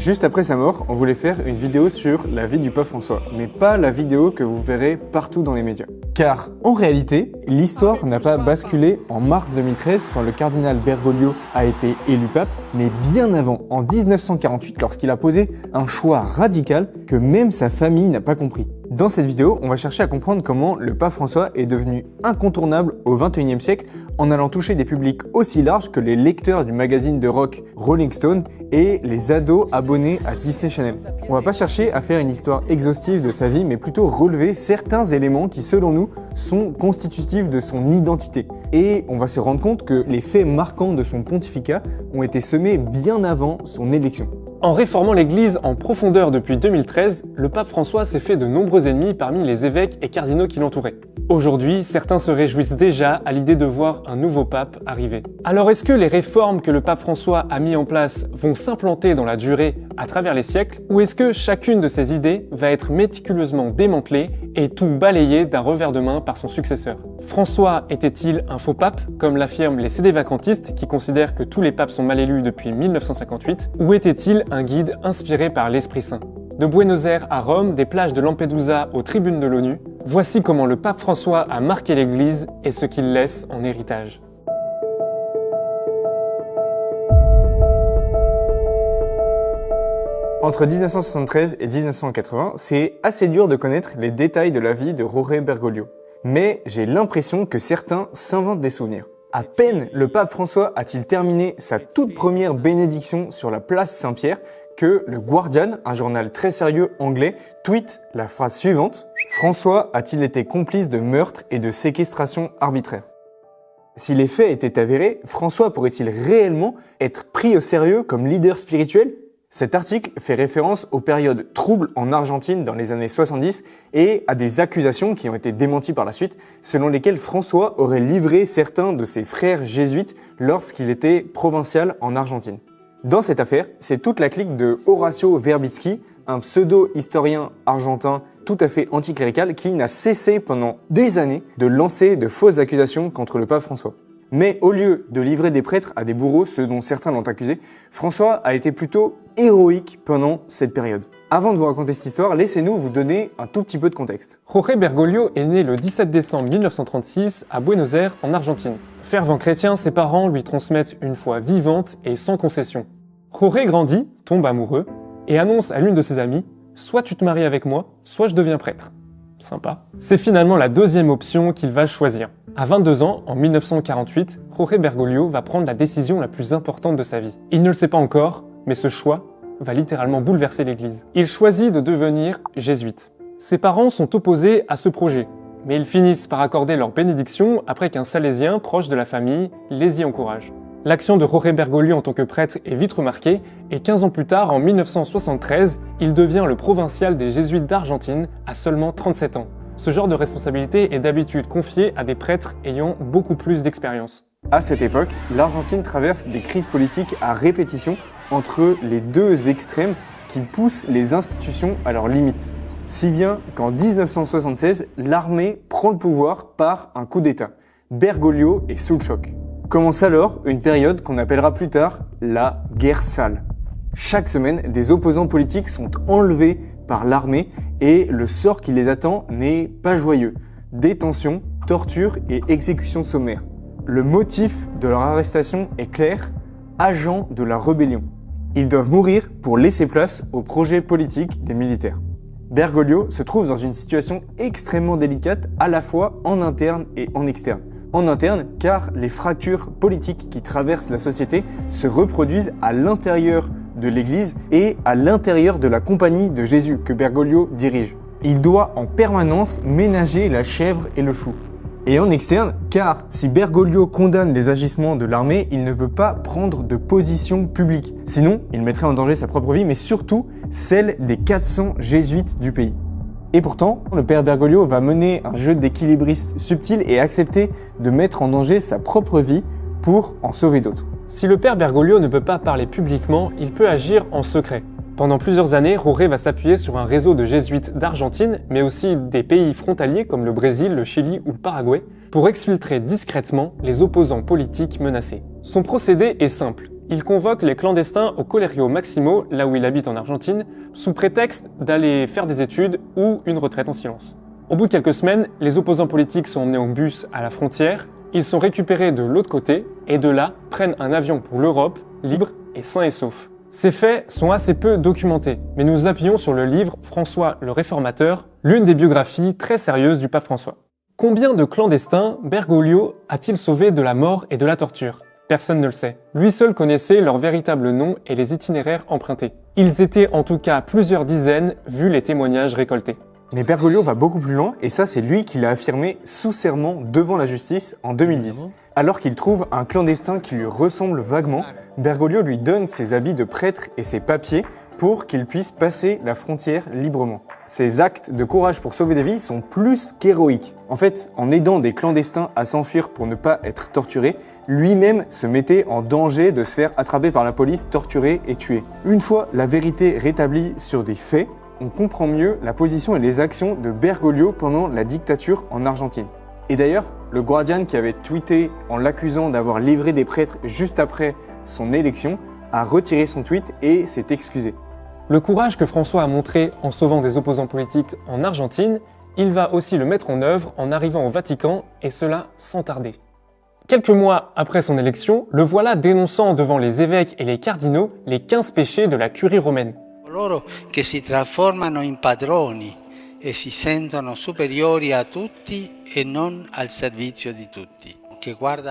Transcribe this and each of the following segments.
Juste après sa mort, on voulait faire une vidéo sur la vie du pape François, mais pas la vidéo que vous verrez partout dans les médias. Car en réalité, l'histoire n'a pas basculé en mars 2013 quand le cardinal Bergoglio a été élu pape, mais bien avant, en 1948, lorsqu'il a posé un choix radical que même sa famille n'a pas compris. Dans cette vidéo, on va chercher à comprendre comment le pape François est devenu incontournable au XXIe siècle en allant toucher des publics aussi larges que les lecteurs du magazine de rock Rolling Stone et les ados abonnés à Disney Channel. On va pas chercher à faire une histoire exhaustive de sa vie, mais plutôt relever certains éléments qui, selon nous, sont constitutifs de son identité. Et on va se rendre compte que les faits marquants de son pontificat ont été semés bien avant son élection. En réformant l'Église en profondeur depuis 2013, le pape François s'est fait de nombreux ennemis parmi les évêques et cardinaux qui l'entouraient. Aujourd'hui, certains se réjouissent déjà à l'idée de voir un nouveau pape arriver. Alors est-ce que les réformes que le pape François a mis en place vont s'implanter dans la durée à travers les siècles, ou est-ce que chacune de ces idées va être méticuleusement démantelée et tout balayé d'un revers de main par son successeur? François était-il un faux pape, comme l'affirment les sédévacantistes qui considèrent que tous les papes sont mal élus depuis 1958, ou était-il un guide inspiré par l'Esprit Saint? De Buenos Aires à Rome, des plages de Lampedusa aux tribunes de l'ONU, voici comment le pape François a marqué l'Église et ce qu'il laisse en héritage. Entre 1973 et 1980, c'est assez dur de connaître les détails de la vie de Jorge Bergoglio. Mais j'ai l'impression que certains s'inventent des souvenirs. À peine le pape François a-t-il terminé sa toute première bénédiction sur la place Saint-Pierre que le Guardian, un journal très sérieux anglais, tweet la phrase suivante: « François a-t-il été complice de meurtre et de séquestration arbitraire ?» Si les faits étaient avérés, François pourrait-il réellement être pris au sérieux comme leader spirituel ? Cet article fait référence aux périodes troubles en Argentine dans les années 70 et à des accusations qui ont été démenties par la suite, selon lesquelles François aurait livré certains de ses frères jésuites lorsqu'il était provincial en Argentine. Dans cette affaire, c'est toute la clique de Horacio Verbitsky, un pseudo-historien argentin tout à fait anticlérical qui n'a cessé pendant des années de lancer de fausses accusations contre le pape François. Mais au lieu de livrer des prêtres à des bourreaux, ceux dont certains l'ont accusé, François a été plutôt héroïque pendant cette période. Avant de vous raconter cette histoire, laissez-nous vous donner un tout petit peu de contexte. Jorge Bergoglio est né le 17 décembre 1936 à Buenos Aires, en Argentine. Fervent chrétien, ses parents lui transmettent une foi vivante et sans concession. Jorge grandit, tombe amoureux et annonce à l'une de ses amies « Soit tu te maries avec moi, soit je deviens prêtre ». Sympa. C'est finalement la deuxième option qu'il va choisir. À 22 ans, en 1948, Jorge Bergoglio va prendre la décision la plus importante de sa vie. Il ne le sait pas encore, mais ce choix va littéralement bouleverser l'Église. Il choisit de devenir jésuite. Ses parents sont opposés à ce projet, mais ils finissent par accorder leur bénédiction après qu'un salésien proche de la famille les y encourage. L'action de Jorge Bergoglio en tant que prêtre est vite remarquée, et 15 ans plus tard, en 1973, il devient le provincial des Jésuites d'Argentine à seulement 37 ans. Ce genre de responsabilité est d'habitude confié à des prêtres ayant beaucoup plus d'expérience. À cette époque, l'Argentine traverse des crises politiques à répétition entre les deux extrêmes qui poussent les institutions à leurs limites. Si bien qu'en 1976, l'armée prend le pouvoir par un coup d'État. Bergoglio est sous le choc. Commence alors une période qu'on appellera plus tard la guerre sale. Chaque semaine, des opposants politiques sont enlevés par l'armée et le sort qui les attend n'est pas joyeux. Détention, torture et exécution sommaire. Le motif de leur arrestation est clair: agents de la rébellion. Ils doivent mourir pour laisser place au projet politique des militaires. Bergoglio se trouve dans une situation extrêmement délicate à la fois en interne et en externe. En interne, car les fractures politiques qui traversent la société se reproduisent à l'intérieur de l'Église et à l'intérieur de la compagnie de Jésus que Bergoglio dirige. Il doit en permanence ménager la chèvre et le chou. Et en externe, car si Bergoglio condamne les agissements de l'armée, il ne peut pas prendre de position publique. Sinon, il mettrait en danger sa propre vie, mais surtout celle des 400 jésuites du pays. Et pourtant, le père Bergoglio va mener un jeu d'équilibriste subtil et accepter de mettre en danger sa propre vie pour en sauver d'autres. Si le père Bergoglio ne peut pas parler publiquement, il peut agir en secret. Pendant plusieurs années, Jorge va s'appuyer sur un réseau de jésuites d'Argentine, mais aussi des pays frontaliers comme le Brésil, le Chili ou le Paraguay, pour exfiltrer discrètement les opposants politiques menacés. Son procédé est simple. il convoque les clandestins au Colegio Maximo, là où il habite en Argentine, sous prétexte d'aller faire des études ou une retraite en silence. Au bout de quelques semaines, les opposants politiques sont emmenés en bus à la frontière, ils sont récupérés de l'autre côté et de là prennent un avion pour l'Europe, libre et sain et sauf. Ces faits sont assez peu documentés, mais nous nous appuyons sur le livre François le Réformateur, l'une des biographies très sérieuses du pape François. Combien de clandestins Bergoglio a-t-il sauvé de la mort et de la torture ? Personne ne le sait. Lui seul connaissait leur véritable nom et les itinéraires empruntés. Ils étaient en tout cas plusieurs dizaines, vu les témoignages récoltés. Mais Bergoglio va beaucoup plus loin, et ça c'est lui qui l'a affirmé sous serment devant la justice en 2010. Alors qu'il trouve un clandestin qui lui ressemble vaguement, Bergoglio lui donne ses habits de prêtre et ses papiers pour qu'il puisse passer la frontière librement. Ces actes de courage pour sauver des vies sont plus qu'héroïques. En fait, en aidant des clandestins à s'enfuir pour ne pas être torturés, lui-même se mettait en danger de se faire attraper par la police, torturer et tuer. Une fois la vérité rétablie sur des faits, on comprend mieux la position et les actions de Bergoglio pendant la dictature en Argentine. Et d'ailleurs, le Guardian qui avait tweeté en l'accusant d'avoir livré des prêtres juste après son élection a retiré son tweet et s'est excusé. Le courage que François a montré en sauvant des opposants politiques en Argentine, il va aussi le mettre en œuvre en arrivant au Vatican, et cela sans tarder. Quelques mois après son élection, le voilà dénonçant devant les évêques et les cardinaux les 15 péchés de la curie romaine. Coloro che si trasformano in padroni e si sentono superiori a tutti e non al servizio di tutti.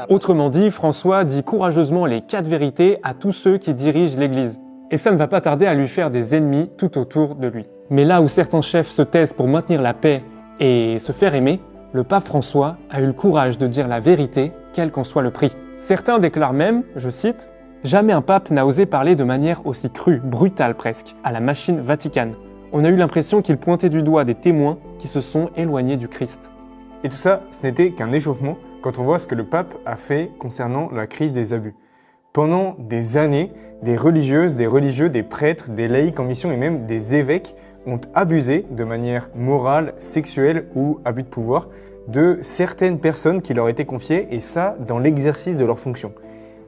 Autrement dit, François dit courageusement les 4 vérités à tous ceux qui dirigent l'Église. Et ça ne va pas tarder à lui faire des ennemis tout autour de lui. Mais là où certains chefs se taisent pour maintenir la paix et se faire aimer, le pape François a eu le courage de dire la vérité, quel qu'en soit le prix. Certains déclarent même, je cite, « Jamais un pape n'a osé parler de manière aussi crue, brutale presque, à la machine vaticane. On a eu l'impression qu'il pointait du doigt des témoins qui se sont éloignés du Christ. » Et tout ça, ce n'était qu'un échauffement quand on voit ce que le pape a fait concernant la crise des abus. Pendant des années, des religieuses, des religieux, des prêtres, des laïcs en mission et même des évêques ont abusé de manière morale, sexuelle ou abus de pouvoir de certaines personnes qui leur étaient confiées, et ça dans l'exercice de leurs fonctions.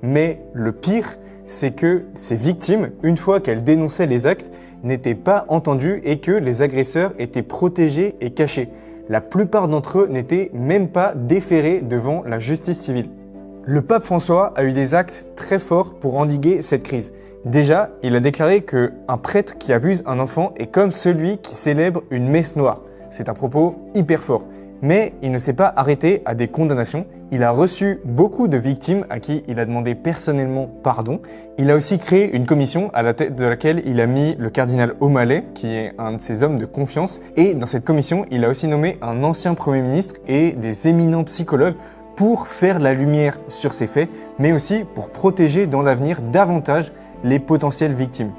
Mais le pire, c'est que ces victimes, une fois qu'elles dénonçaient les actes, n'étaient pas entendues et que les agresseurs étaient protégés et cachés. La plupart d'entre eux n'étaient même pas déférés devant la justice civile. Le pape François a eu des actes très forts pour endiguer cette crise. Déjà, il a déclaré qu'un prêtre qui abuse un enfant est comme celui qui célèbre une messe noire. C'est un propos hyper fort. Mais il ne s'est pas arrêté à des condamnations. Il a reçu beaucoup de victimes à qui il a demandé personnellement pardon. Il a aussi créé une commission à la tête de laquelle il a mis le cardinal O'Malley, qui est un de ses hommes de confiance. Et dans cette commission, il a aussi nommé un ancien Premier ministre et des éminents psychologues pour faire la lumière sur ces faits, mais aussi pour protéger dans l'avenir davantage les potentielles victimes.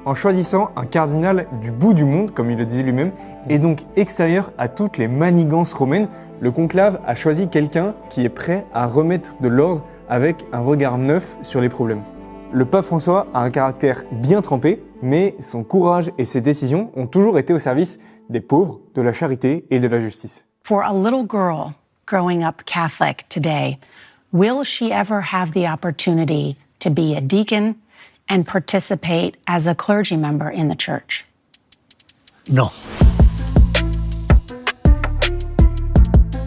En choisissant un cardinal du bout du monde, comme il le disait lui-même, et donc extérieur à toutes les manigances romaines, le conclave a choisi quelqu'un qui est prêt à remettre de l'ordre avec un regard neuf sur les problèmes. Le pape François a un caractère bien trempé, mais son courage et ses décisions ont toujours été au service des pauvres, de la charité et de la justice. For a little girl growing up Catholic today, will she ever have the opportunity to be a deacon and participate as a clergy member in the church? Non.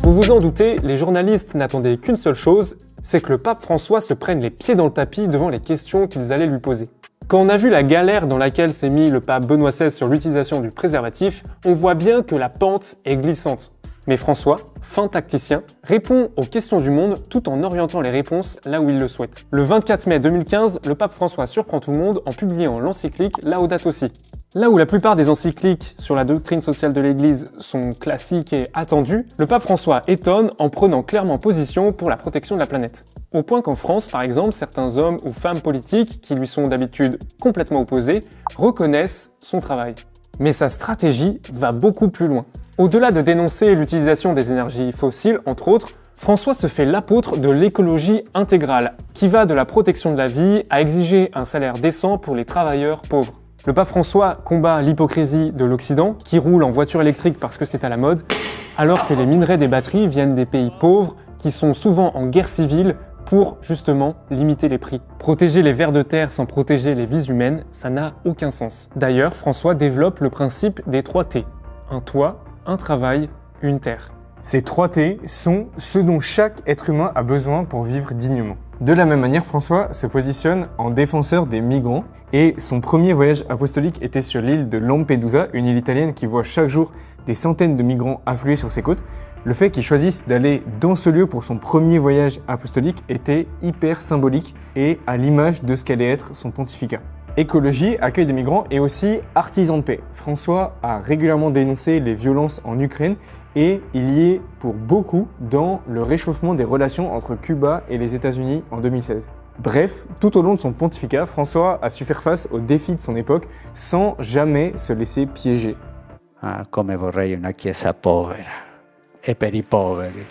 Vous vous en doutez, les journalistes n'attendaient qu'une seule chose, c'est que le pape François se prenne les pieds dans le tapis devant les questions qu'ils allaient lui poser. Quand on a vu la galère dans laquelle s'est mis le pape Benoît XVI sur l'utilisation du préservatif, on voit bien que la pente est glissante. Mais François, fin tacticien, répond aux questions du monde tout en orientant les réponses là où il le souhaite. Le 24 mai 2015, le pape François surprend tout le monde en publiant l'encyclique Laudato Si. Là où la plupart des encycliques sur la doctrine sociale de l'Église sont classiques et attendues, le pape François étonne en prenant clairement position pour la protection de la planète. Au point qu'en France, par exemple, certains hommes ou femmes politiques, qui lui sont d'habitude complètement opposés, reconnaissent son travail. Mais sa stratégie va beaucoup plus loin. Au-delà de dénoncer l'utilisation des énergies fossiles, entre autres, François se fait l'apôtre de l'écologie intégrale, qui va de la protection de la vie à exiger un salaire décent pour les travailleurs pauvres. Le pape François combat l'hypocrisie de l'Occident, qui roule en voiture électrique parce que c'est à la mode, alors que les minerais des batteries viennent des pays pauvres, qui sont souvent en guerre civile pour justement limiter les prix. Protéger les vers de terre sans protéger les vies humaines, ça n'a aucun sens. D'ailleurs, François développe le principe des 3 T. Un toit, un travail, une terre. Ces 3 T sont ce dont chaque être humain a besoin pour vivre dignement. De la même manière, François se positionne en défenseur des migrants et son premier voyage apostolique était sur l'île de Lampedusa, une île italienne qui voit chaque jour des centaines de migrants affluer sur ses côtes. Le fait qu'il choisisse d'aller dans ce lieu pour son premier voyage apostolique était hyper symbolique et à l'image de ce qu'allait être son pontificat. Écologie, accueil des migrants et aussi artisan de paix. François a régulièrement dénoncé les violences en Ukraine et il y est pour beaucoup dans le réchauffement des relations entre Cuba et les États-Unis en 2016. Bref, tout au long de son pontificat, François a su faire face aux défis de son époque sans jamais se laisser piéger. Ah, come vorrei una chiesa povera e per i poveri.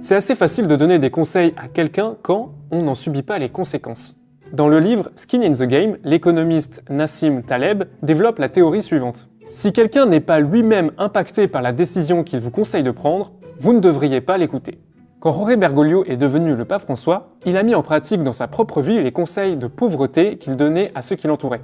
C'est assez facile de donner des conseils à quelqu'un quand on n'en subit pas les conséquences. Dans le livre Skin in the Game, l'économiste Nassim Taleb développe la théorie suivante. Si quelqu'un n'est pas lui-même impacté par la décision qu'il vous conseille de prendre, vous ne devriez pas l'écouter. Quand Jorge Bergoglio est devenu le pape François, il a mis en pratique dans sa propre vie les conseils de pauvreté qu'il donnait à ceux qui l'entouraient.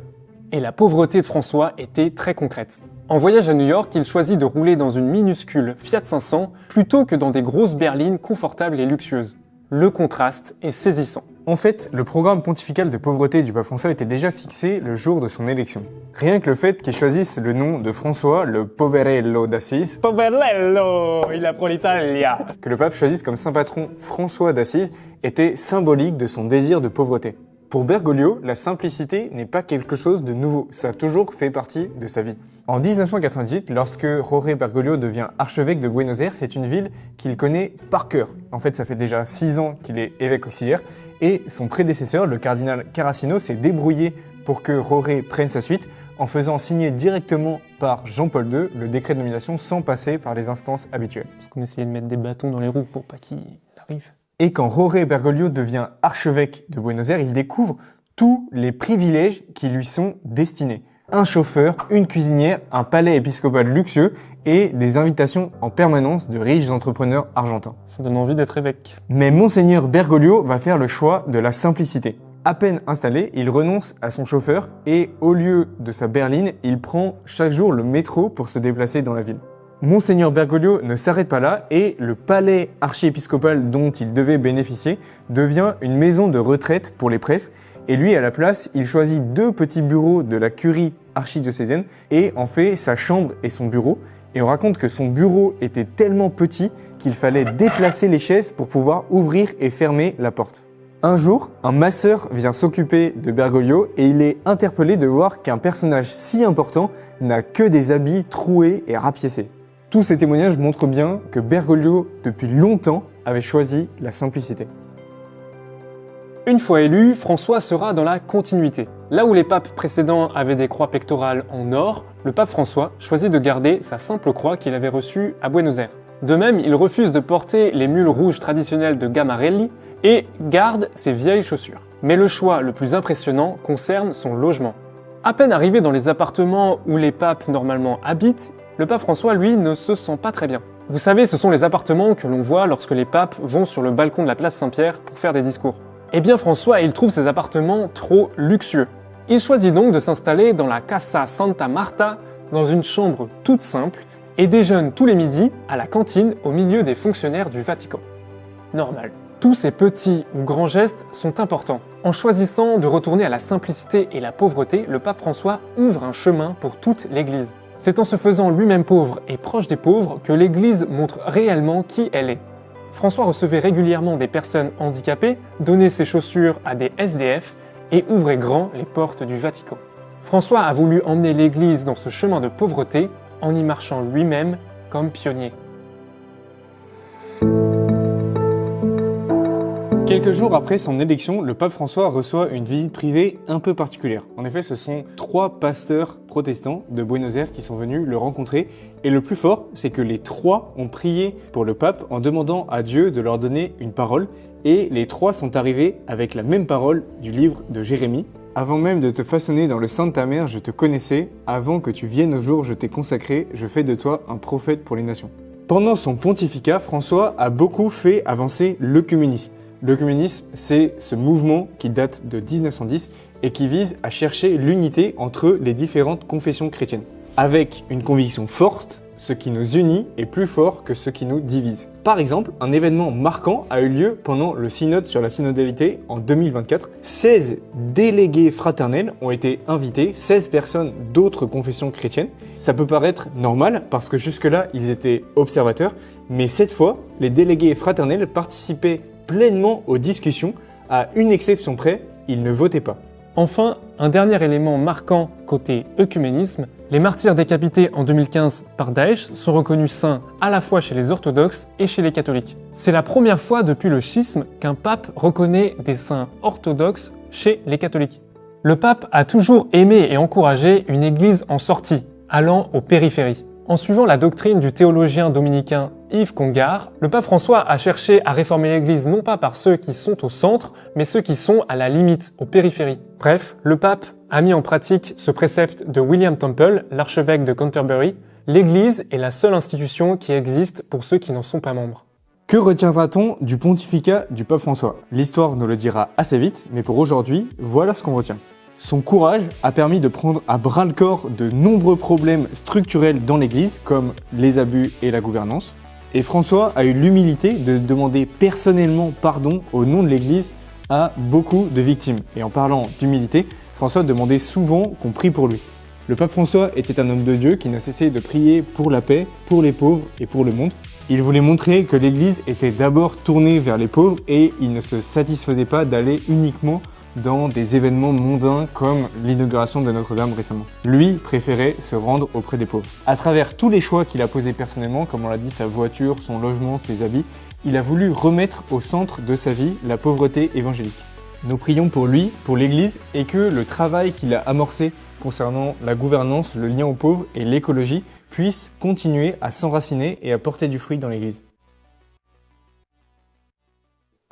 Et la pauvreté de François était très concrète. En voyage à New York, il choisit de rouler dans une minuscule Fiat 500 plutôt que dans des grosses berlines confortables et luxueuses. Le contraste est saisissant. En fait, le programme pontifical de pauvreté du pape François était déjà fixé le jour de son élection. Rien que le fait qu'il choisisse le nom de François, le Poverello d'Assise, Poverello, il apprend l'Italia. que le pape choisisse comme saint patron François d'Assise, était symbolique de son désir de pauvreté. Pour Bergoglio, la simplicité n'est pas quelque chose de nouveau, ça a toujours fait partie de sa vie. En 1998, lorsque Jorge Bergoglio devient archevêque de Buenos Aires, c'est une ville qu'il connaît par cœur. En fait, ça fait déjà 6 ans qu'il est évêque auxiliaire, et son prédécesseur, le cardinal Carracino, s'est débrouillé pour que Jorge prenne sa suite, en faisant signer directement par Jean-Paul II le décret de nomination sans passer par les instances habituelles. Parce qu'on essayait de mettre des bâtons dans les roues pour pas qu'il arrive. Et quand Jorge Bergoglio devient archevêque de Buenos Aires, il découvre tous les privilèges qui lui sont destinés. Un chauffeur, une cuisinière, un palais épiscopal luxueux et des invitations en permanence de riches entrepreneurs argentins. Ça donne envie d'être évêque. Mais Monseigneur Bergoglio va faire le choix de la simplicité. À peine installé, il renonce à son chauffeur et au lieu de sa berline, il prend chaque jour le métro pour se déplacer dans la ville. Monseigneur Bergoglio ne s'arrête pas là et le palais archiépiscopal dont il devait bénéficier devient une maison de retraite pour les prêtres. Et lui, à la place, il choisit 2 petits bureaux de la curie archidiocésaine et en fait sa chambre et son bureau. Et on raconte que son bureau était tellement petit qu'il fallait déplacer les chaises pour pouvoir ouvrir et fermer la porte. Un jour, un masseur vient s'occuper de Bergoglio et il est interpellé de voir qu'un personnage si important n'a que des habits troués et rapiécés. Tous ces témoignages montrent bien que Bergoglio, depuis longtemps, avait choisi la simplicité. Une fois élu, François sera dans la continuité. Là où les papes précédents avaient des croix pectorales en or, le pape François choisit de garder sa simple croix qu'il avait reçue à Buenos Aires. De même, il refuse de porter les mules rouges traditionnelles de Gamarelli et garde ses vieilles chaussures. Mais le choix le plus impressionnant concerne son logement. À peine arrivé dans les appartements où les papes normalement habitent, le pape François, lui, ne se sent pas très bien. Vous savez, ce sont les appartements que l'on voit lorsque les papes vont sur le balcon de la place Saint-Pierre pour faire des discours. Eh bien François, il trouve ces appartements trop luxueux. Il choisit donc de s'installer dans la Casa Santa Marta, dans une chambre toute simple, et déjeune tous les midis à la cantine au milieu des fonctionnaires du Vatican. Normal. Tous ces petits ou grands gestes sont importants. En choisissant de retourner à la simplicité et la pauvreté, le pape François ouvre un chemin pour toute l'Église. C'est en se faisant lui-même pauvre et proche des pauvres que l'Église montre réellement qui elle est. François recevait régulièrement des personnes handicapées, donnait ses chaussures à des SDF et ouvrait grand les portes du Vatican. François a voulu emmener l'Église dans ce chemin de pauvreté en y marchant lui-même comme pionnier. Quelques jours après son élection, le pape François reçoit une visite privée un peu particulière. En effet, ce sont 3 pasteurs protestants de Buenos Aires qui sont venus le rencontrer. Et le plus fort, c'est que les 3 ont prié pour le pape en demandant à Dieu de leur donner une parole. Et les 3 sont arrivés avec la même parole du livre de Jérémie. Avant même de te façonner dans le sein de ta mère, je te connaissais. Avant que tu viennes au jour, je t'ai consacré. Je fais de toi un prophète pour les nations. Pendant son pontificat, François a beaucoup fait avancer l'œcuménisme. L'œcuménisme, c'est ce mouvement qui date de 1910 et qui vise à chercher l'unité entre les différentes confessions chrétiennes. Avec une conviction forte, ce qui nous unit est plus fort que ce qui nous divise. Par exemple, un événement marquant a eu lieu pendant le synode sur la synodalité en 2024. 16 délégués fraternels ont été invités, 16 personnes d'autres confessions chrétiennes. Ça peut paraître normal parce que jusque-là, ils étaient observateurs, mais cette fois, les délégués fraternels participaient pleinement aux discussions. À une exception près, ils ne votaient pas. Enfin, un dernier élément marquant côté œcuménisme, les martyrs décapités en 2015 par Daesh sont reconnus saints à la fois chez les orthodoxes et chez les catholiques. C'est la première fois depuis le schisme qu'un pape reconnaît des saints orthodoxes chez les catholiques. Le pape a toujours aimé et encouragé une église en sortie, allant aux périphéries. En suivant la doctrine du théologien dominicain Yves Congar, le pape François a cherché à réformer l'Église non pas par ceux qui sont au centre, mais ceux qui sont à la limite, aux périphéries. Bref, le pape a mis en pratique ce précepte de William Temple, l'archevêque de Canterbury. L'Église est la seule institution qui existe pour ceux qui n'en sont pas membres. Que retiendra-t-on du pontificat du pape François? L'histoire nous le dira assez vite, mais pour aujourd'hui, voilà ce qu'on retient. Son courage a permis de prendre à bras-le-corps de nombreux problèmes structurels dans l'Église, comme les abus et la gouvernance. Et François a eu l'humilité de demander personnellement pardon au nom de l'Église à beaucoup de victimes. Et en parlant d'humilité, François demandait souvent qu'on prie pour lui. Le pape François était un homme de Dieu qui n'a cessé de prier pour la paix, pour les pauvres et pour le monde. Il voulait montrer que l'Église était d'abord tournée vers les pauvres et il ne se satisfaisait pas d'aller uniquement dans des événements mondains comme l'inauguration de Notre-Dame récemment. Lui préférait se rendre auprès des pauvres. À travers tous les choix qu'il a posés personnellement, comme on l'a dit, sa voiture, son logement, ses habits, il a voulu remettre au centre de sa vie la pauvreté évangélique. Nous prions pour lui, pour l'Église, et que le travail qu'il a amorcé concernant la gouvernance, le lien aux pauvres et l'écologie puisse continuer à s'enraciner et à porter du fruit dans l'Église.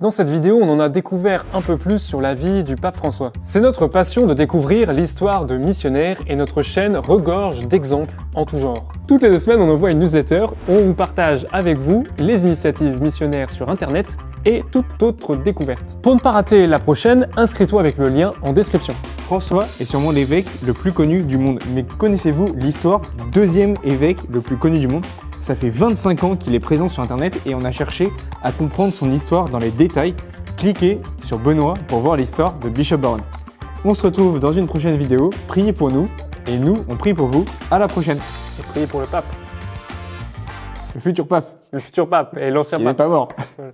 Dans cette vidéo, on en a découvert un peu plus sur la vie du pape François. C'est notre passion de découvrir l'histoire de missionnaires et notre chaîne regorge d'exemples en tout genre. Toutes les 2 semaines, on envoie une newsletter où on vous partage avec vous les initiatives missionnaires sur Internet et toute autre découverte. Pour ne pas rater la prochaine, inscris-toi avec le lien en description. François est sûrement l'évêque le plus connu du monde, mais connaissez-vous l'histoire du 2e évêque le plus connu du monde? Ça fait 25 ans qu'il est présent sur Internet et on a cherché à comprendre son histoire dans les détails. Cliquez sur Benoît pour voir l'histoire de Bishop Barron. On se retrouve dans une prochaine vidéo. Priez pour nous et nous, on prie pour vous. À la prochaine. Et priez pour le pape. Le futur pape. Le futur pape et l'ancien Il n'est pape. pas mort. Voilà.